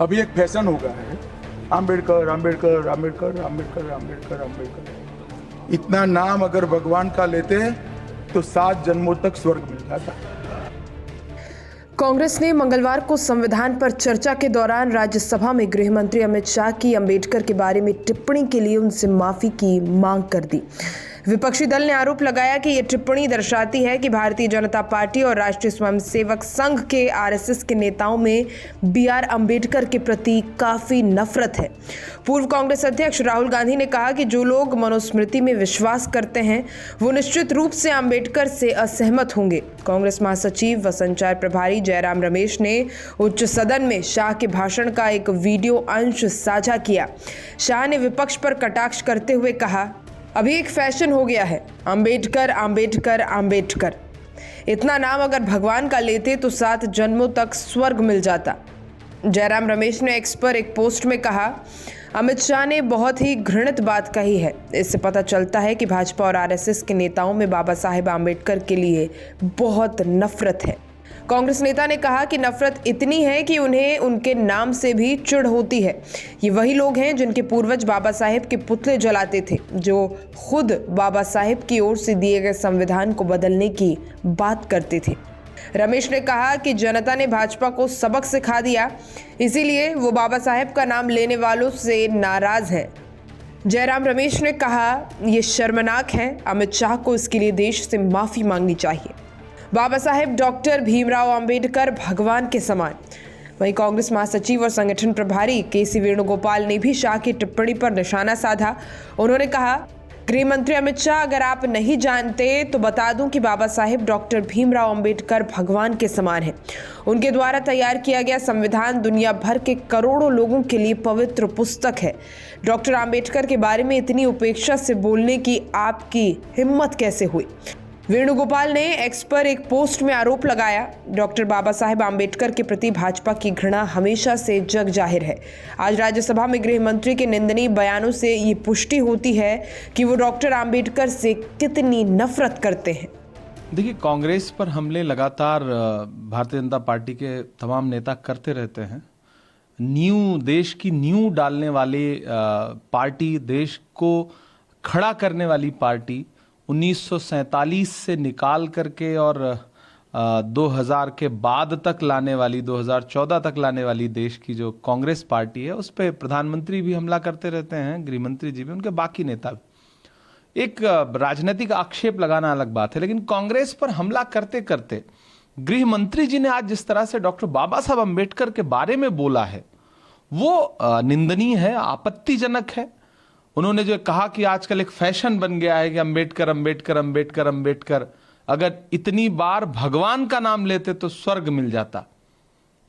अभी एक फैशन हो गया है, आम्बेडकर आम्बेडकर आम्बेडकर आम्बेडकर आम्बेडकर आम्बेडकर। इतना नाम अगर भगवान का लेते तो 7 जन्मों तक स्वर्ग मिल जाता। कांग्रेस ने मंगलवार को संविधान पर चर्चा के दौरान राज्यसभा में गृह मंत्री अमित शाह की अंबेडकर के बारे में टिप्पणी के लिए उनसे माफी की मांग कर दी। विपक्षी दल ने आरोप लगाया कि ये टिप्पणी दर्शाती है कि भारतीय जनता पार्टी और राष्ट्रीय स्वयंसेवक संघ के आरएसएस के नेताओं में बीआर अंबेडकर के प्रति काफी नफरत है। पूर्व कांग्रेस अध्यक्ष राहुल गांधी ने कहा कि जो लोग मनुस्मृति में विश्वास करते हैं वो निश्चित रूप से अंबेडकर से असहमत होंगे। कांग्रेस महासचिव व संचार प्रभारी जयराम रमेश ने उच्च सदन में शाह के भाषण का एक वीडियो अंश साझा किया। शाह ने विपक्ष पर कटाक्ष करते हुए कहा, अभी एक फैशन हो गया है, अंबेडकर अंबेडकर अंबेडकर। इतना नाम अगर भगवान का लेते तो 7 जन्मों तक स्वर्ग मिल जाता। जयराम रमेश ने एक्स पर एक पोस्ट में कहा, अमित शाह ने बहुत ही घृणित बात कही है। इससे पता चलता है कि भाजपा और आरएसएस के नेताओं में बाबा साहेब आम्बेडकर के लिए बहुत नफरत है। कांग्रेस नेता ने कहा कि नफरत इतनी है कि उन्हें उनके नाम से भी चिढ़ होती है। ये वही लोग हैं जिनके पूर्वज बाबा साहेब के पुतले जलाते थे, जो खुद बाबा साहेब की ओर से दिए गए संविधान को बदलने की बात करते थे। रमेश ने कहा कि जनता ने भाजपा को सबक सिखा दिया, इसीलिए वो बाबा साहेब का नाम लेने वालों से नाराज हैं। जयराम रमेश ने कहा, ये शर्मनाक है, अमित शाह को इसके लिए देश से माफी मांगनी चाहिए। बाबा साहेब डॉक्टर भीमराव अंबेडकर भगवान के समान। वहीं कांग्रेस महासचिव और संगठन प्रभारी के.सी. वेणुगोपाल ने भी शाह की टिप्पणी पर निशाना साधा। उन्होंने कहा, गृह मंत्री अमित शाह, अगर आप नहीं जानते तो बता दूं कि बाबा साहेब डॉक्टर भीमराव अंबेडकर भगवान के समान है। उनके द्वारा तैयार किया गया संविधान दुनिया भर के करोड़ों लोगों के लिए पवित्र पुस्तक है। डॉक्टर अंबेडकर के बारे में इतनी उपेक्षा से बोलने की आपकी हिम्मत कैसे हुई? वेणुगोपाल ने एक्स पर एक पोस्ट में आरोप लगाया, डॉक्टर बाबा साहेब आम्बेडकर के प्रति भाजपा की घृणा हमेशा से जग जाहिर है। आज राज्यसभा में गृह मंत्री के निंदनीय बयानों से ये पुष्टि होती है कि वो डॉक्टर आम्बेडकर से कितनी नफरत करते हैं। देखिए, कांग्रेस पर हमले लगातार भारतीय जनता पार्टी के तमाम नेता करते रहते हैं। देश की नींव डालने वाली पार्टी, देश को खड़ा करने वाली पार्टी 1947 से निकाल करके और 2000 के बाद तक लाने वाली, 2014 तक लाने वाली देश की जो कांग्रेस पार्टी है, उस पर प्रधानमंत्री भी हमला करते रहते हैं, गृह मंत्री जी भी, उनके बाकी नेता भी। एक राजनीतिक आक्षेप लगाना अलग बात है, लेकिन कांग्रेस पर हमला करते करते गृह मंत्री जी ने आज जिस तरह से डॉक्टर बाबा साहब अम्बेडकर के बारे में बोला है वो निंदनीय है, आपत्तिजनक है। उन्होंने जो कहा कि आजकल एक फैशन बन गया है कि अंबेडकर अंबेडकर अंबेडकर अंबेडकर, अगर इतनी बार भगवान का नाम लेते तो स्वर्ग मिल जाता,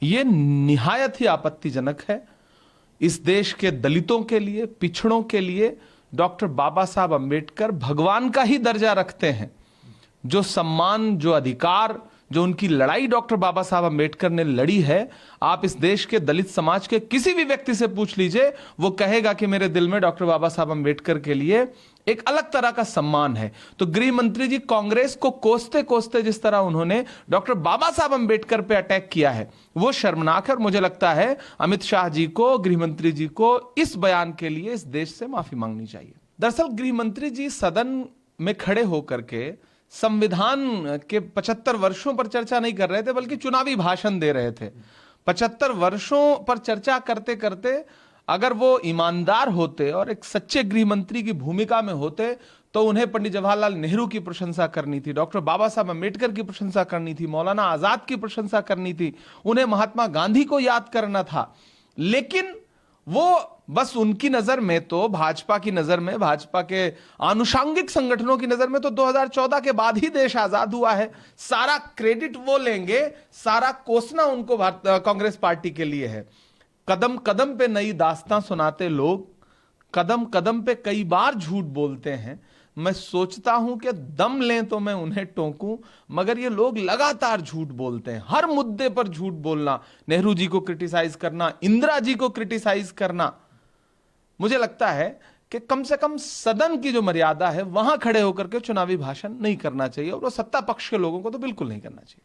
यह निहायत ही आपत्तिजनक है। इस देश के दलितों के लिए, पिछड़ों के लिए डॉक्टर बाबा साहब अंबेडकर भगवान का ही दर्जा रखते हैं। जो सम्मान, जो अधिकार, जो उनकी लड़ाई डॉक्टर बाबा साहब अंबेडकर ने लड़ी है, आप इस देश के दलित समाज के किसी भी व्यक्ति से पूछ लीजिए, वो कहेगा कि मेरे दिल में डॉक्टर बाबा साहब अंबेडकर के लिए एक अलग तरह का सम्मान है। तो गृह मंत्री जी कांग्रेस को कोसते कोसते जिस तरह उन्होंने डॉक्टर बाबा साहब अंबेडकर पे अटैक किया है, वो शर्मनाक है। और मुझे लगता है अमित शाह जी को, गृह मंत्री जी को इस बयान के लिए इस देश से माफी मांगनी चाहिए। दरअसल गृह मंत्री जी सदन में खड़े होकर के संविधान के 75 वर्षों पर चर्चा नहीं कर रहे थे, बल्कि चुनावी भाषण दे रहे थे। 75 वर्षों पर चर्चा करते करते अगर वो ईमानदार होते और एक सच्चे गृह मंत्री की भूमिका में होते तो उन्हें पंडित जवाहरलाल नेहरू की प्रशंसा करनी थी, डॉक्टर बाबा साहब अम्बेडकर की प्रशंसा करनी थी, मौलाना आजाद की प्रशंसा करनी थी, उन्हें महात्मा गांधी को याद करना था। लेकिन वो बस उनकी नजर में तो, भाजपा की नजर में, भाजपा के आनुषंगिक संगठनों की नजर में तो 2014 के बाद ही देश आजाद हुआ है। सारा क्रेडिट वो लेंगे, सारा कोसना उनको कांग्रेस पार्टी के लिए है। कदम कदम पे नई दास्तां सुनाते लोग, कदम कदम पे कई बार झूठ बोलते हैं। मैं सोचता हूं कि दम लें तो मैं उन्हें टोकूं, मगर ये लोग लगातार झूठ बोलते हैं। हर मुद्दे पर झूठ बोलना, नेहरू जी को क्रिटिसाइज करना, इंदिरा जी को क्रिटिसाइज करना। मुझे लगता है कि कम से कम सदन की जो मर्यादा है वहां खड़े होकर के चुनावी भाषण नहीं करना चाहिए, और वो सत्ता पक्ष के लोगों को तो बिल्कुल नहीं करना चाहिए।